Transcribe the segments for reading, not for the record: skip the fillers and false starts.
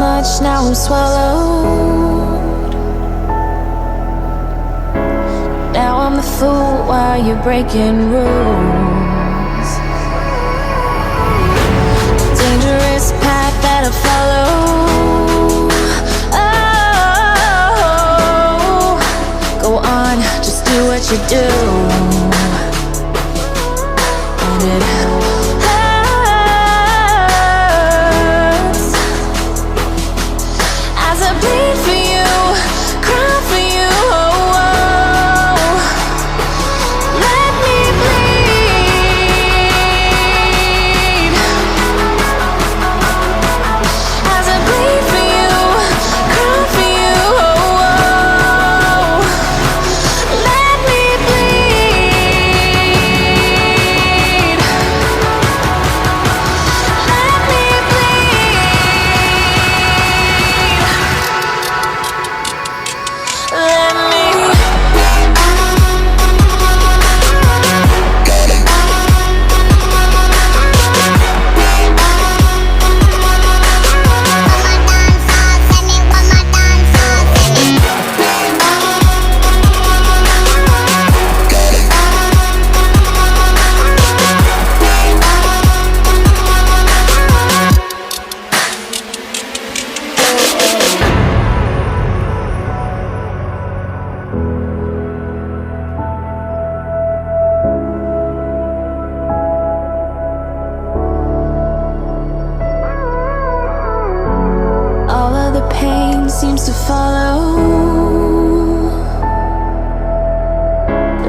much, now I'm swallowed. Now I'm the fool while you're breaking rules. Dangerous path that I follow. Oh, go on, just do what you do. And it hurts as I bleed for you, cry for you. Oh, oh. Let me bleed as I bleed for you, cry for you. Oh, oh. Let me bleed. Let me bleed. Let me. All of the pain seems to follow,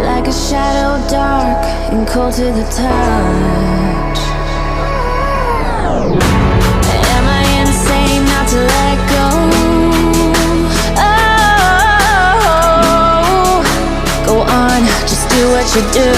like a shadow, dark and cold to the touch. Am I insane not to let go? Oh, go on, just do what you do.